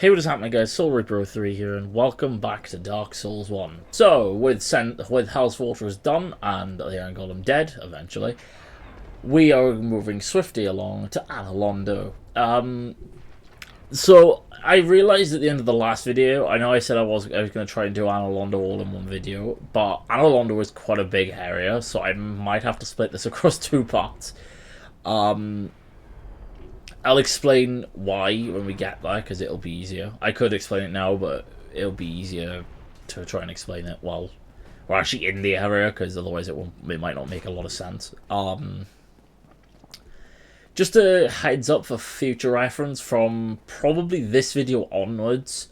Hey, what is happening, guys? Soul3 here, and welcome back to Dark Souls 1. So, with Hell's Fortress done, and the Iron Golem dead, eventually, we are moving swiftly along to Anor Londo. So, I realised at the end of the last video, I know I said I was going to try and do Anor Londo all in one video, but Anor Londo is quite a big area, so I might have to split this across two parts. I'll explain why when we get there, because it'll be easier. I could explain it now, but it'll be easier to try and explain it while we're actually in the area, because otherwise it might not make a lot of sense. Just a heads up for future reference, from probably this video onwards,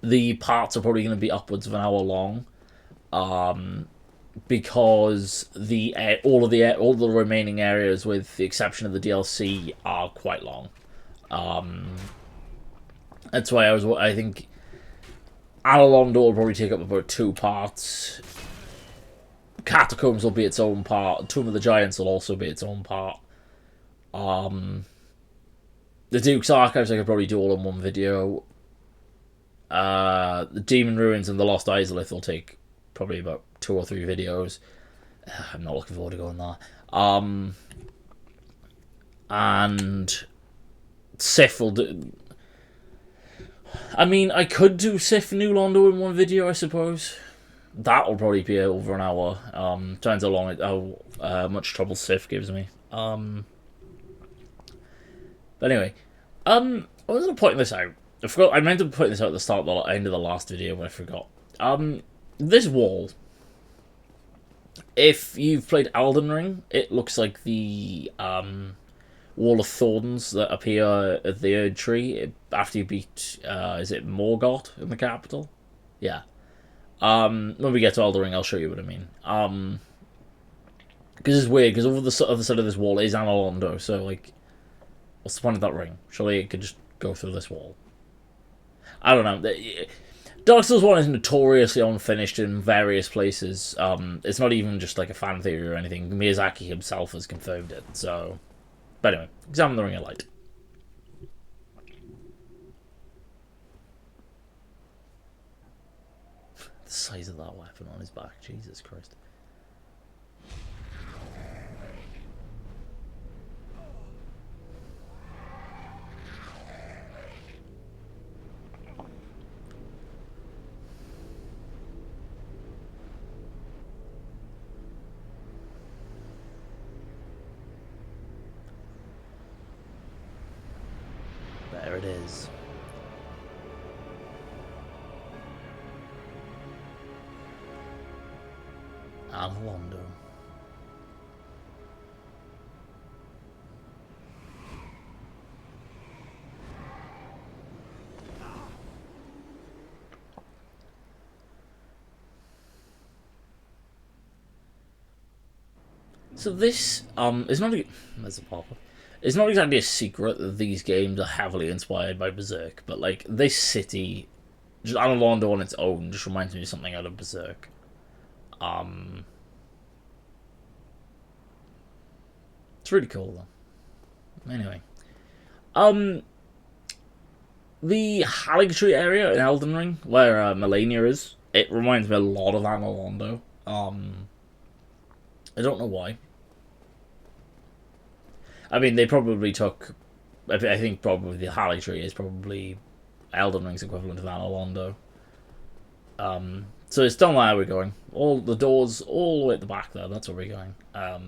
the parts are probably going to be upwards of an hour long. Because all the remaining areas, with the exception of the DLC, are quite long. That's why I think Anor Londo will probably take up about 2 parts. Catacombs will be its own part. Tomb of the Giants will also be its own part. The Duke's Archives I could probably do all in one video. The Demon Ruins and the Lost Izalith will take probably about 2 or 3 videos. I'm not looking forward to going there. And Sif will do... I mean, I could do Sif New Londo in one video, I suppose. That will probably be over an hour. Depends how much trouble Sif gives me. But anyway, I was going to point this out. I forgot. I meant to put this out at the end of the last video, but I forgot. This wall, if you've played Elden Ring, it looks like the Wall of Thorns that appear at the Erd Tree after you beat, is it Morgoth in the capital? Yeah. When we get to Elden Ring, I'll show you what I mean. Because it's weird, because over the other side of this wall is Anor Londo, so, like, what's the point of that ring? Surely it could just go through this wall. I don't know. Dark Souls 1 is notoriously unfinished in various places. It's not even just like a fan theory or anything. Miyazaki himself has confirmed it, so... But anyway, examine the Ring of Light. The size of that weapon on his back, Jesus Christ. There it is. Anor Londo. So this is not there's a pop-up. It's not exactly a secret that these games are heavily inspired by Berserk, but, like, this city, just Anor Londo on its own, just reminds me of something out of Berserk. It's really cool, though. Anyway. The Haligtree area in Elden Ring, where Melania is, it reminds me a lot of Anor Londo. I don't know why. I mean, they probably took... I think probably the Haligtree is probably Elden Ring's equivalent of Anor Londo. So it's down there we're going. All the doors, all the way at the back there, that's where we're going. I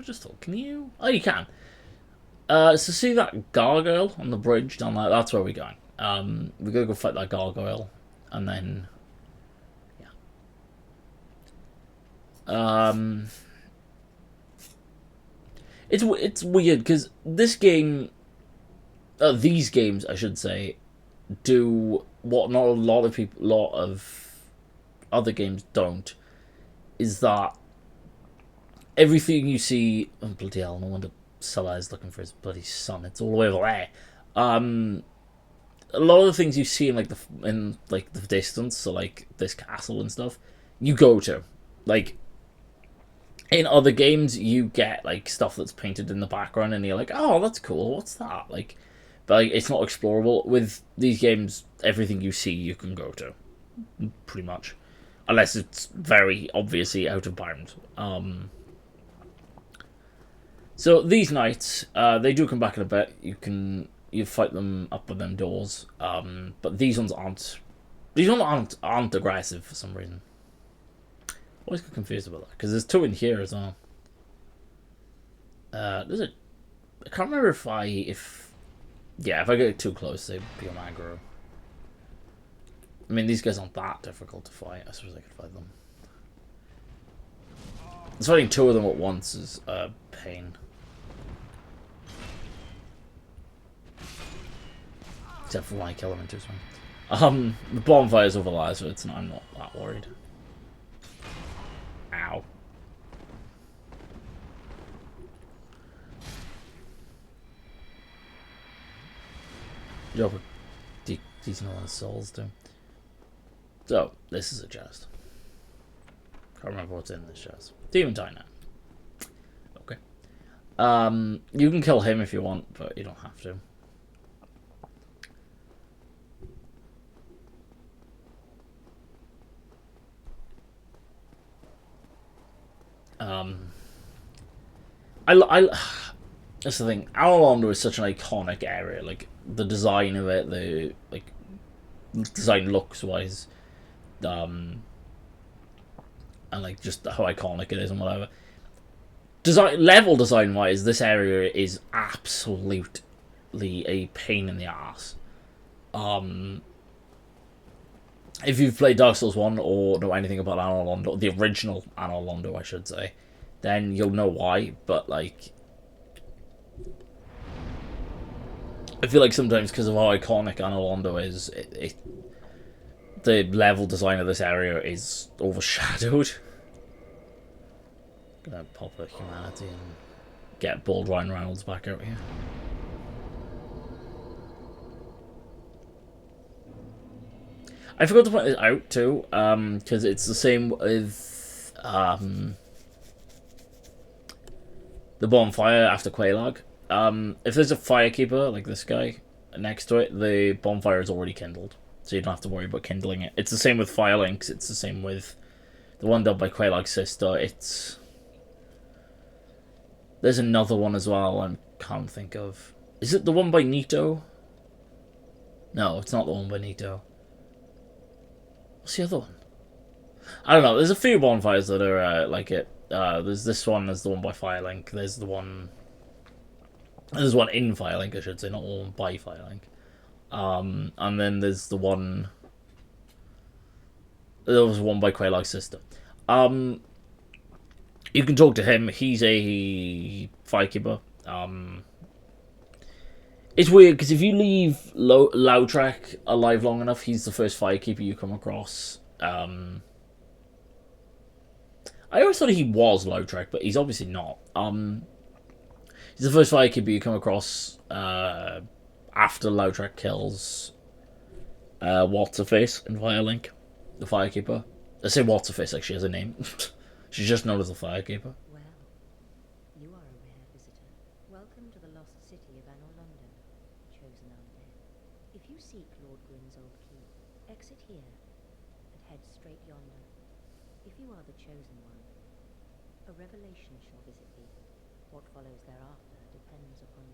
just thought, can you... Oh, you can. So see that gargoyle on the bridge down there? That's where we're going. We're going to go fight that gargoyle, and then... It's weird because this game, these games I should say, do what not a lot of other games don't. Is that everything you see? Oh, bloody hell! No wonder Salah is looking for his bloody son. It's all the way over there. A lot of the things you see in the distance, so like this castle and stuff, you go to, like. In other games, you get like stuff that's painted in the background, and you're like, "Oh, that's cool. What's that?" Like, but like, it's not explorable. With these games, everything you see, you can go to, pretty much, unless it's very obviously out of bounds. So these knights, they do come back in a bit. You fight them up with them doors, but these ones aren't. These ones aren't aggressive for some reason. I always get confused about that because there's two in here as well. There's a. I can't remember if if I get too close, they become aggro. I mean, these guys aren't that difficult to fight. I suppose I could fight them. Just fighting two of them at once is a pain. Except for when I kill them in two swings. The bonfire's over there, so I'm not that worried. Ow. Drop a decent amount of souls too. So, this is a chest. Can't remember what's in this chest. Demon tie now. Okay. You can kill him if you want, but you don't have to. That's the thing. Anor Londo is such an iconic area. Like the design of it, the design looks wise, and like just how iconic it is and whatever. Level design wise, this area is absolutely a pain in the ass. If you've played Dark Souls 1 or know anything about Anor Londo, the original Anor Londo, I should say, then you'll know why. But like, I feel like sometimes because of how iconic Anor Londo is, the level design of this area is overshadowed. Gonna pop a humanity and get Bald Ryan Reynolds back out here. I forgot to point this out too, because it's the same with the bonfire after Quelaag. If there's a firekeeper like this guy next to it, the bonfire is already kindled, so you don't have to worry about kindling it. It's the same with Firelinks. It's the same with the one done by Quelaag's sister. There's another one as well. I can't think of. Is it the one by Nito? No, it's not the one by Nito. What's the other one? I don't know. There's a few bonfires that are like it. There's this one. There's the one by Firelink. There's one in Firelink, I should say, not one by Firelink. And then there's the one. There was one by Quelaag's sister. You can talk to him. He's a firekeeper. It's weird because if you leave Lautrec alive long enough, he's the first firekeeper you come across. I always thought he was Lautrec, but he's obviously not. He's the first firekeeper you come across after Lautrec kills What's-Her-Face in Firelink, the firekeeper. I say What's-Her-Face like she has a name. She's just known as the firekeeper. Well, you are a rare visitor. Welcome to the lost city of Anor Londo, chosen undead. If you seek Lord Gwyn's old keep, exit here and head straight yonder. If you are the chosen one, a revelation shall visit thee. What follows thereafter depends upon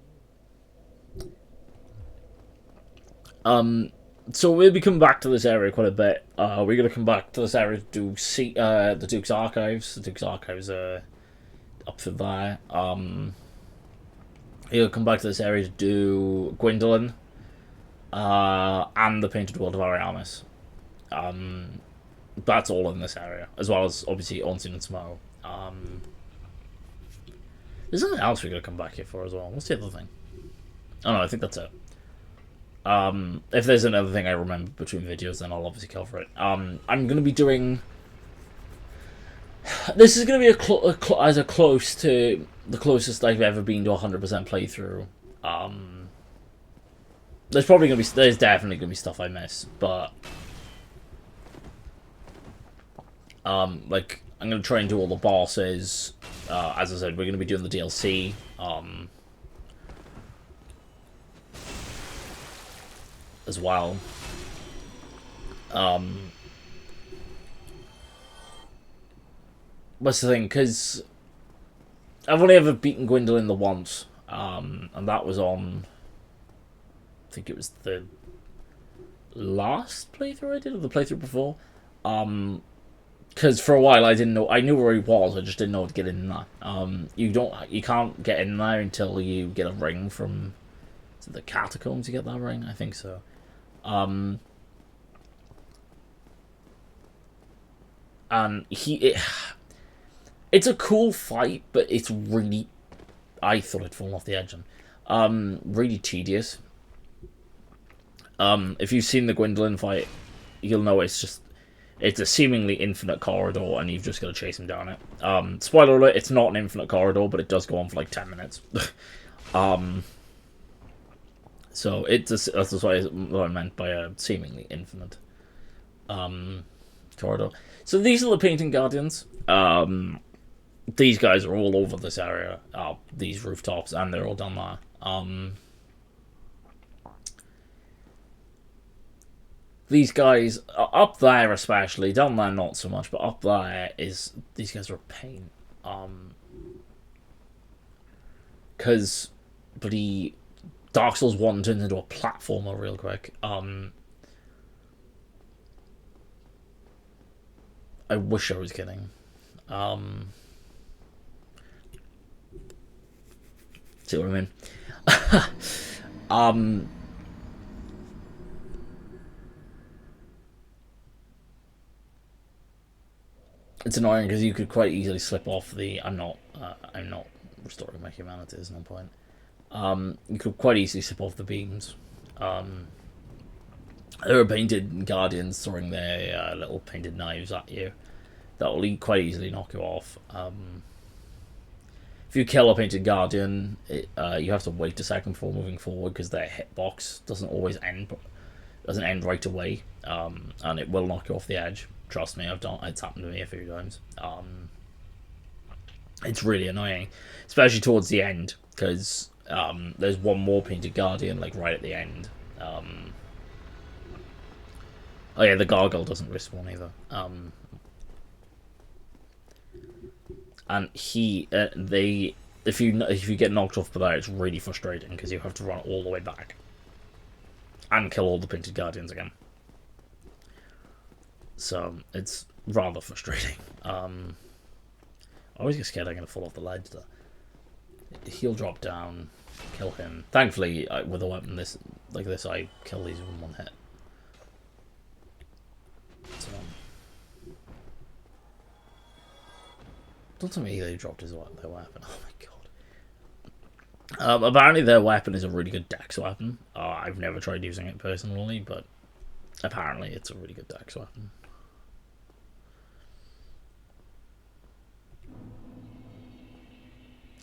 you. So we'll be coming back to this area quite a bit. We're going to come back to this area to do the Duke's Archives. The Duke's Archives are up to there. He'll come back to this area to do Gwendolyn and the Painted World of Ariamis. That's all in this area, as well as obviously Onsen and Smo. There's something else we're going to come back here for as well. What's the other thing? Oh no, I think that's it. If there's another thing I remember between videos, then I'll obviously cover it. I'm going to be doing... This is going to be close to the closest I've ever been to 100% playthrough. There's definitely going to be stuff I miss, but... like, I'm going to try and do all the bosses As I said, we're going to be doing the DLC. As well. What's the thing? Because I've only ever beaten Gwendolyn the once, and that was on. I think it was the last playthrough I did, or the playthrough before. Because for a while I didn't know. I knew where he was. I just didn't know how to get in there. You can't get in there until you get a ring from. Is it the catacombs? You get that ring? I think so. And it's a cool fight, but it's really. I thought it'd fallen off the edge. Really tedious. If you've seen the Gwendolyn fight, you'll know it's a seemingly infinite corridor, and you've just got to chase him down it. Spoiler alert: it's not an infinite corridor, but it does go on for like 10 minutes. So that's what I meant by a seemingly infinite corridor. So these are the Painting Guardians. These guys are all over this area, these rooftops, and they're all down there. These guys up there, especially down there, not so much, but up there these guys are a pain. Because, Dark Souls 1 turns into a platformer real quick. I wish I was kidding. See what I mean? It's annoying because you could quite easily slip off the. I'm not restoring my humanity. There's no point. You could quite easily slip off the beams. There are painted guardians throwing their little painted knives at you. That will quite easily knock you off. If you kill a painted guardian, you have to wait a second before moving forward because their hitbox doesn't end right away, and it will knock you off the edge. Trust me, it's happened to me a few times. It's really annoying, especially towards the end, because there's one more painted guardian like right at the end. Oh yeah, the gargoyle doesn't respawn either. And if you get knocked off by that, it's really frustrating because you have to run all the way back and kill all the painted guardians again. So it's rather frustrating. I always get scared I'm going to fall off the ledge there. He'll drop down, kill him. Thankfully, with a weapon like this, I kill these with one hit. So, don't tell me they dropped their weapon. Oh my god. Apparently their weapon is a really good dex weapon. I've never tried using it personally, but apparently it's a really good dex weapon.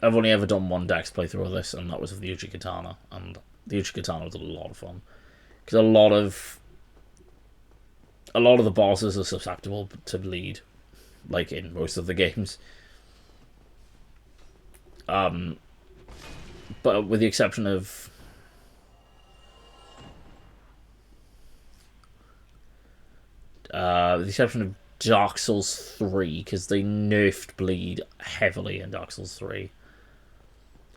I've only ever done one dex playthrough of this, and that was with the Uchi-Katana, and the Uchi-Katana was a lot of fun. Because a lot of the bosses are susceptible to bleed, like in most of the games. But with the exception of Dark Souls 3, because they nerfed bleed heavily in Dark Souls 3.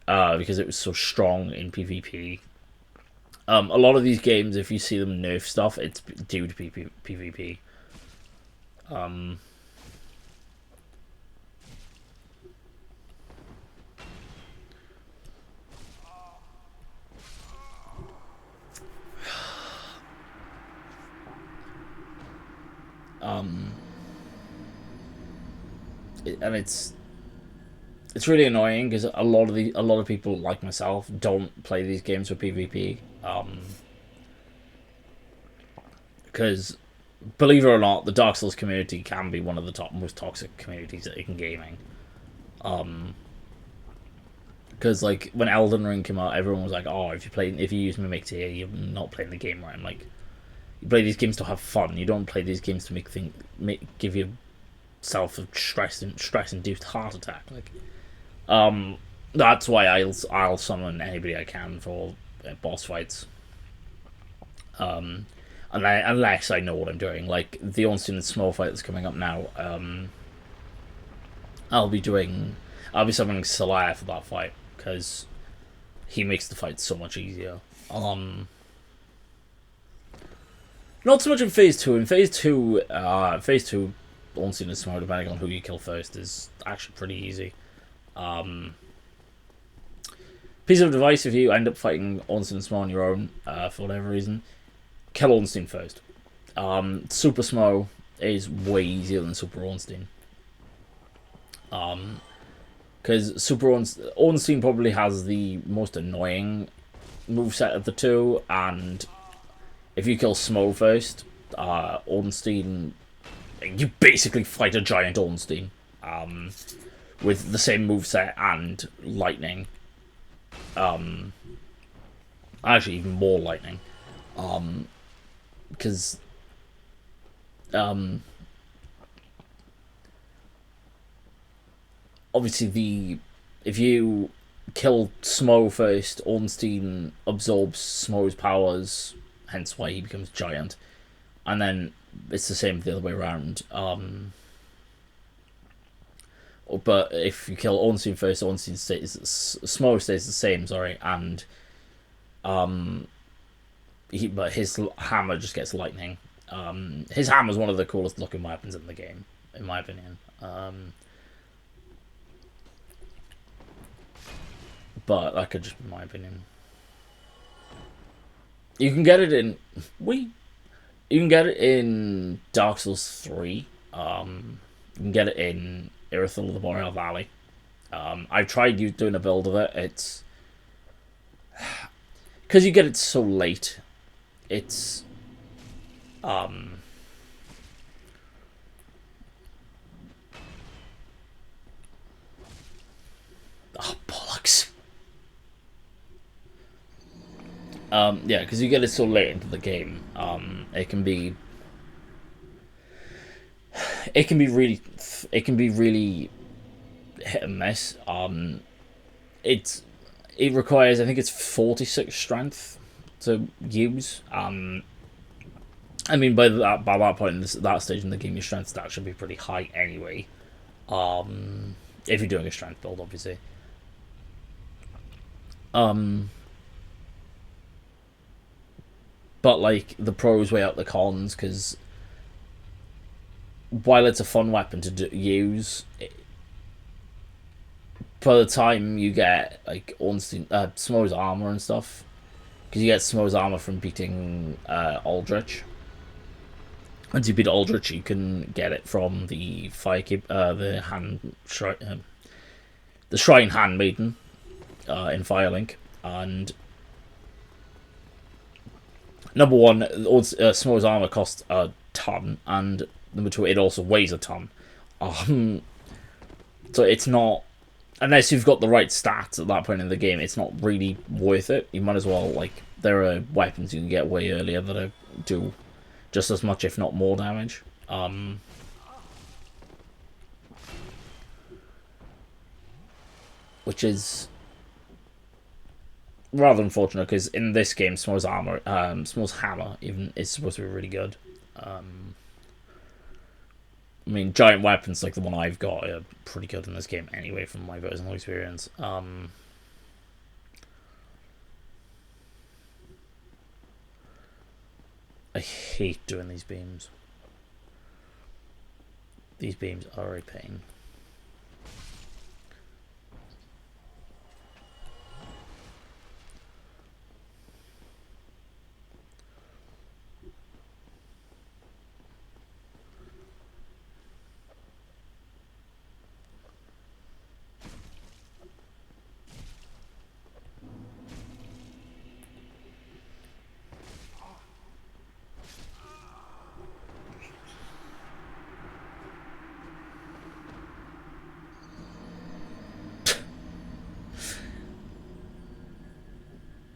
Because it was so strong in PvP. A lot of these games, if you see them nerf stuff, it's due to PvP. And it's really annoying because a lot of people like myself don't play these games for PvP. Because believe it or not, the Dark Souls community can be one of the most toxic communities in gaming. Because like when Elden Ring came out, everyone was like, "Oh, if you use Mimic Tier, you're not playing the game right." I'm like, you play these games to have fun. You don't play these games to give yourself a stress-induced heart attack. Like, That's why I'll summon anybody I can for boss fights. Unless I know what I'm doing, like the Ornstein and Small fight that's coming up now. I'll be summoning Celaya for that fight because he makes the fight so much easier. Not so much in phase two. In phase two, Ornstein and Small, depending on who you kill first, is actually pretty easy. Piece of advice: if you end up fighting Ornstein and Small on your own, for whatever reason, kill Ornstein first. Super Smo is way easier than Super Ornstein. Because Super Ornstein probably has the most annoying moveset of the two, and if you kill Smo first, Ornstein, you basically fight a giant Ornstein with the same moveset and lightning. Actually, even more lightning. Because obviously if you kill Smo first, Ornstein absorbs Smo's powers, hence why he becomes giant, and then it's the same the other way around. But if you kill Ornstein first, Smo stays the same. Sorry, and but his hammer just gets lightning. His hammer is one of the coolest looking weapons in the game, in my opinion. But that could just be my opinion. You can get it in You can get it in Dark Souls 3. You can get it in Irithyll of the Boreal Valley. I've tried doing a build of it. It's because you get it so late. It's oh, bollocks. Yeah, because you get it so late into the game. It can be really hit and miss. It requires, I think it's 46 strength to use. I mean, by that point in that stage in the game, your strength stat should be pretty high anyway. If you're doing a strength build, obviously. But like the pros weigh out the cons, because while it's a fun weapon to use, by the time you get like Ornstein, Smo's armor and stuff, because you get Smo's armor from beating Aldrich. Once you beat Aldrich, you can get it from the the Shrine Handmaiden in Firelink, and number one, Smo's armor costs a ton, and number two, it also weighs a ton. So it's not, unless you've got the right stats at that point in the game, it's not really worth it. You might as well, like, there are weapons you can get way earlier that do just as much, if not more, damage. Which is rather unfortunate, because in this game, Smo's hammer even is supposed to be really good. I mean, giant weapons like the one I've got are pretty good in this game anyway, from my personal experience. I hate doing these beams. These beams are a pain.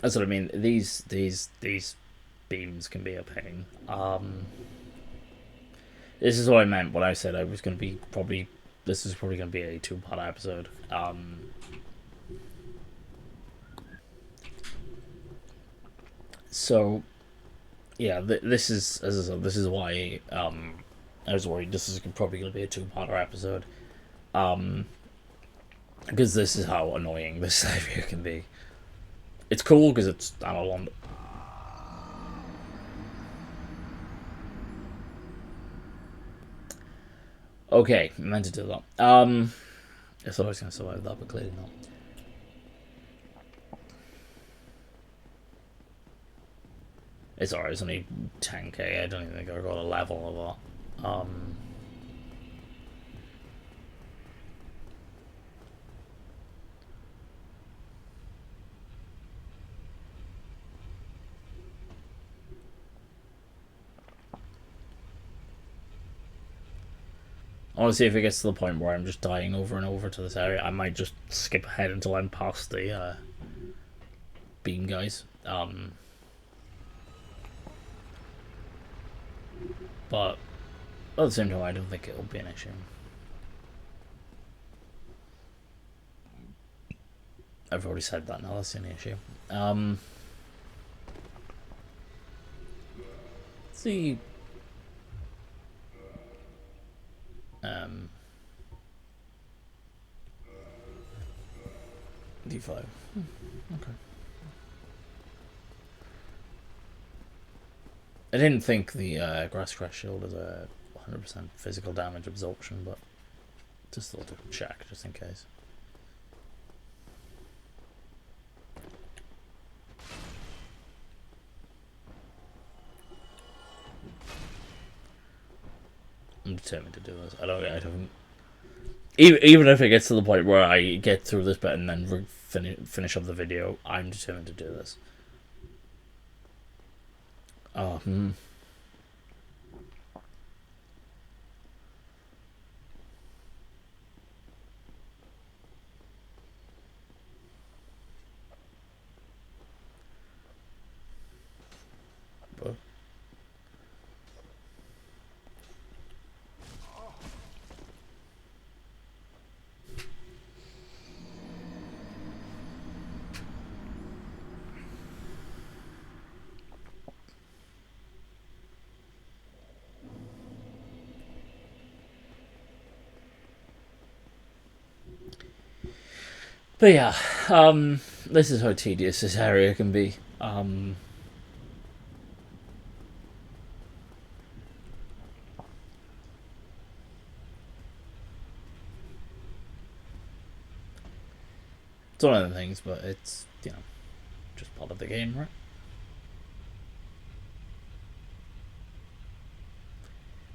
That's what I mean. These beams can be a pain. This is what I meant when I said I was going to be probably this is probably going to be a 2-part episode. So yeah, this is, as I said, this is why I was worried this is probably going to be a 2-parter episode. Because this is how annoying this area can be. It's cool because it's Anor Londo. Okay, I meant to do that. I thought I was going to survive that, but clearly not. It's alright, it's only 10k. I don't even think I got a level of that. I want to see if it gets to the point where I'm just dying over and over to this area. I might just skip ahead until I'm past the beam guys. But at the same time, I don't think it'll be an issue. I've already said that now, that's the only issue. Let's see. D5. Okay. I didn't think the grass crash shield was a 100% physical damage absorption, but just thought to check just in case. I'm determined to do this. I don't. Even if it gets to the point where I get through this bit and then finish up the video, I'm determined to do this. Oh, But yeah, this is how tedious this area can be. It's one of the things, but it's, you know, just part of the game, right?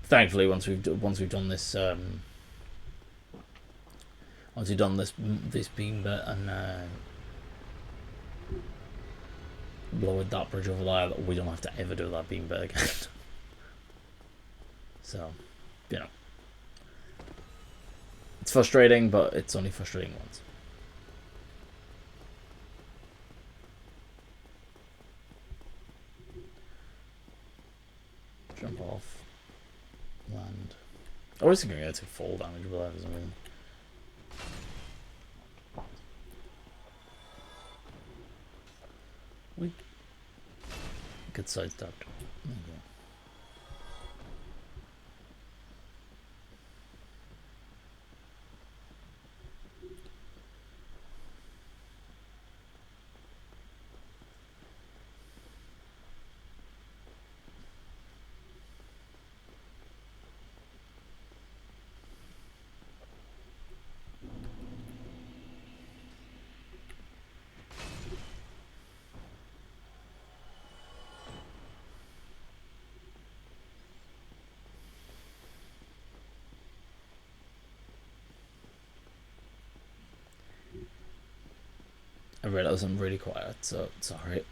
Thankfully, once we've done this, once we've done this beam bit and lowered that bridge over there, we don't have to ever do that beam bit again. So, you know, it's frustrating, but it's only frustrating once. Jump off. Land. I was thinking I'd take fall damage, but that doesn't mean. We get sidestepped. Okay. I realize I'm really quiet, so sorry.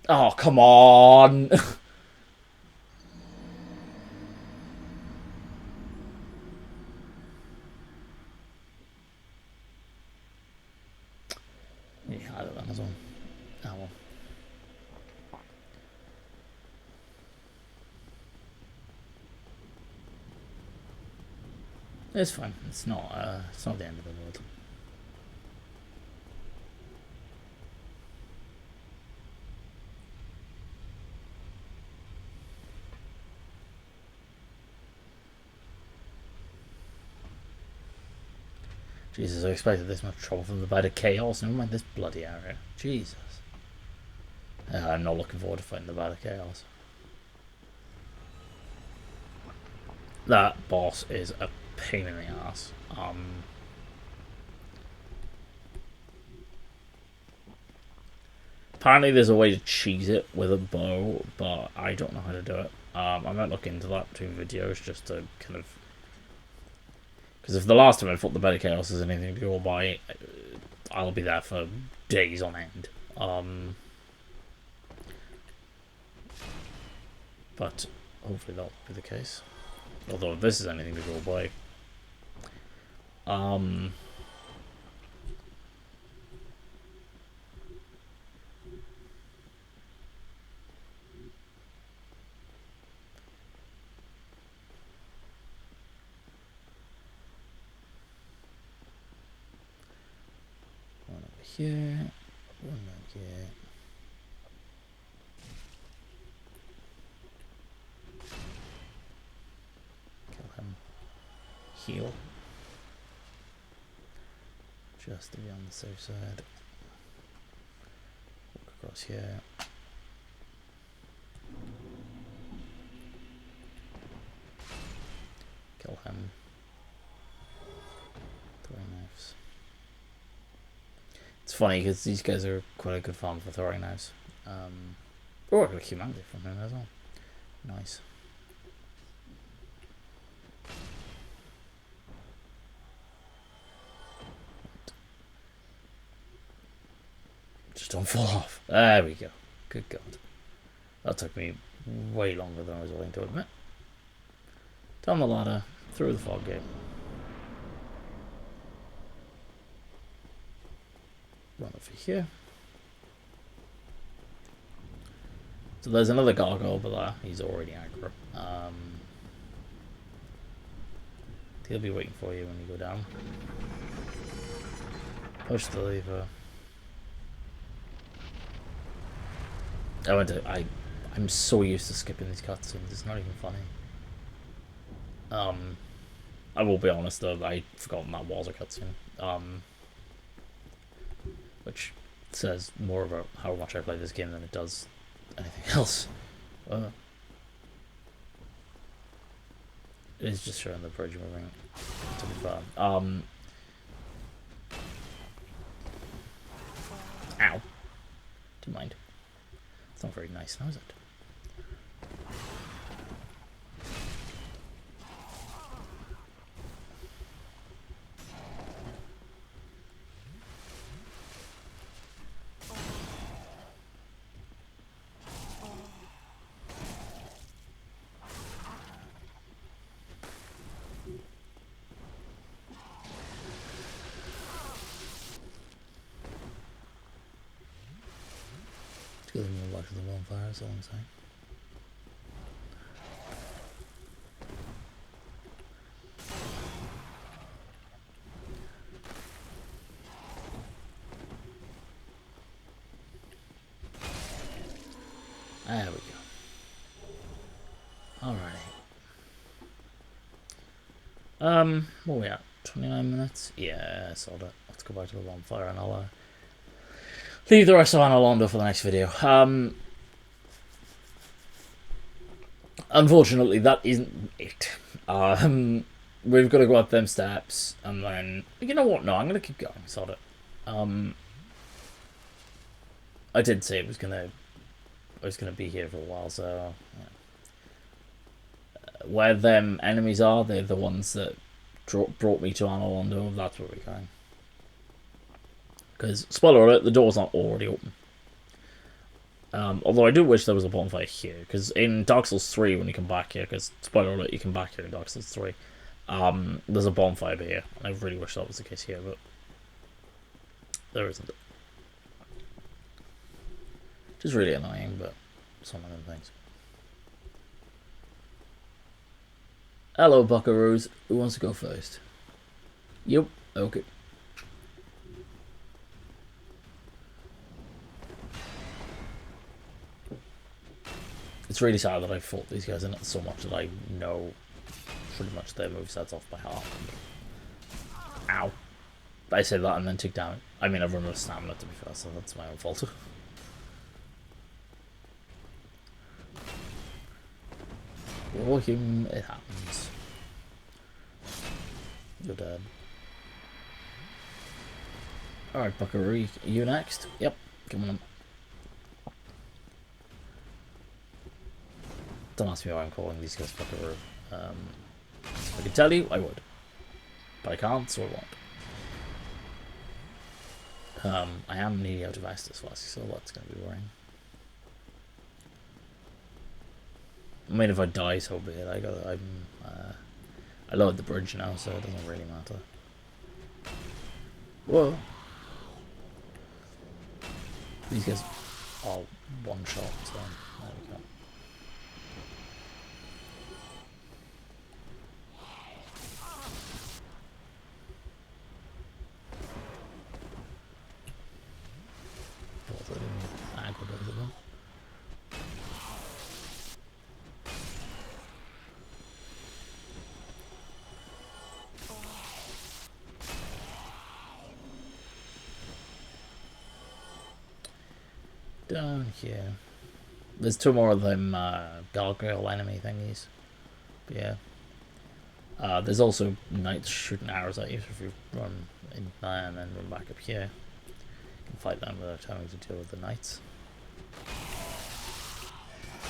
Oh, come on! Yeah, I don't know, as well. Oh well. It's fine. It's not the end of the world. Jesus, I expected this much trouble from the bed of chaos. Never mind this bloody area. Jesus. I'm not looking forward to fighting the bed of chaos. That boss is a pain in the ass. Apparently there's a way to cheese it with a bow, but I don't know how to do it. I might look into that between videos just to kind of... Because if the last time I fought the bed of chaos is anything to go by, I'll be there for days on end. But hopefully that'll be the case. Although if this is anything to go by. One over here. One over here. Heal. Just to be on the safe side. Walk across here. Kill him. Throwing knives. It's funny because these guys are quite a good farm for throwing knives. Or humanity from him as well. Nice. Just don't fall off. There we go. Good God. That took me way longer than I was willing to admit. Down the ladder, through the fog gate. Run over here. So there's another gargoyle over there. He's already aggro. He'll be waiting for you when you go down. Push the lever. I'm so used to skipping these cutscenes, it's not even funny. I will be honest though, I'd forgotten that was a cutscene. Which says more about how much I play this game than it does anything else. It is just showing the bridge moving, to be fair. Ow. Didn't mind. It's not very nice now, is it? Let's go more back to the bonfire, that's all I'm saying. There we go. Alrighty. What are we at? 29 minutes? Yeah, sold it. Let's go back to the bonfire and I'll leave the rest of Anor Londo for the next video. Unfortunately, that isn't it. We've got to go up them steps and then... You know what? No, I'm going to keep going. Sod it. I did say I was gonna be here for a while, so yeah. Where them enemies are, they're the ones that brought me to Anor Londo. That's where we're going. Because, spoiler alert, the door's not already open. Although I do wish there was a bonfire here, because in Dark Souls 3, when you come back here, because, spoiler alert, you come back here in Dark Souls 3, there's a bonfire here. I really wish that was the case here, but there isn't. Which is really annoying, but it's one of them things. Hello, buckaroos. Who wants to go first? Yep. Okay. It's really sad that I fought these guys in it so much that I know pretty much their movesets off by heart. Ow. I say that and then take damage. I mean, I've run out of stamina to be fair, so that's my own fault. For him, it happens. You're dead. Alright, Buckaroo, you next? Yep, come on. Don't ask me why I'm calling these guys Buckaroo. If I could tell you, I would. But I can't, so I won't. I am nearly out of Estus Flask, so that's going to be worrying. I mean, if I die, so be it. I lowered the bridge now, so it doesn't really matter. Whoa. These guys are one shot, so there we go. Down here. There's two more of them gargoyle enemy thingies. But yeah. There's also knights shooting arrows at you, so if you run in there and then run back up here, you can fight them without having to deal with the knights.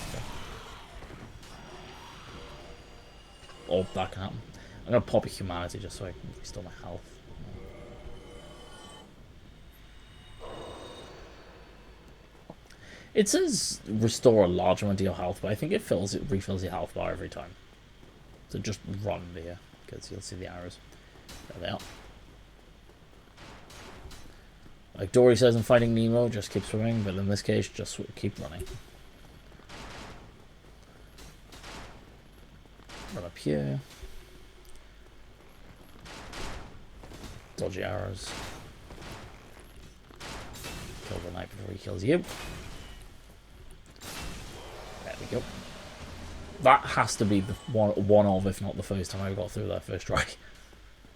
Okay. Oh, that can happen. I'm gonna pop a humanity just so I can restore my health. It says restore a large amount of your health, but I think it refills your health bar every time. So just run there, because you'll see the arrows. There they are. Like Dory says in Finding Nemo, just keep swimming, but in this case, just keep running. Run up here. Dodgy arrows. Kill the knight before he kills you. There we go. That has to be the one of, if not the first time I got through that first try.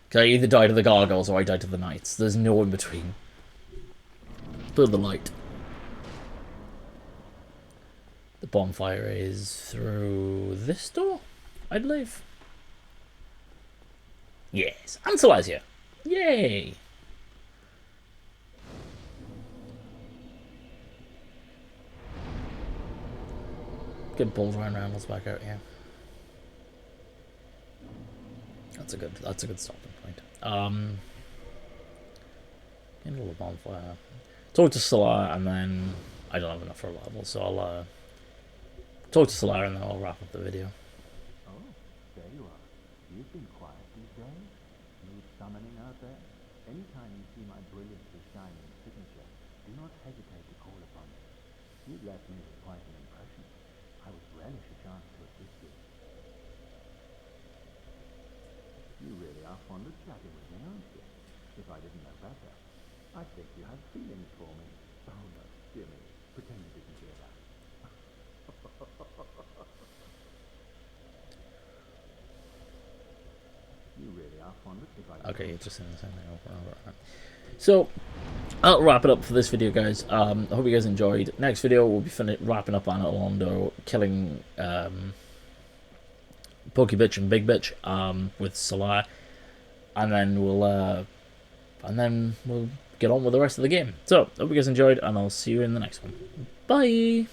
Because I either died to the gargoyles or I died to the knights. There's no in between. Through the light. The bonfire is through this door, I believe. Yes, Ansel here. Yay! Good balls around, let's back out here. That's a good stopping point. Into the bonfire. Talk to Solar and then I don't have enough for a level, so I'll talk to Solar and then I'll wrap up the video. Oh, there you are. You've been quiet these days. Smooth summoning out there. Anytime you see my brilliantly shining signature, do not hesitate to call upon me. You've left me with quite an impression. I would relish a chance to assist you. You really are fond of chatting with me, aren't you? If I didn't know better, I'd think you had feelings for me. Oh no, Jimmy, pretend you didn't hear that. You really are fond of Okay, you're just saying the same thing over and over. So, I'll wrap it up for this video, guys. I hope you guys enjoyed. Next video, we'll be wrapping up Anor Londo, killing Pokey Bitch and Big Bitch with Solar, and then we'll get on with the rest of the game. So, hope you guys enjoyed, and I'll see you in the next one. Bye!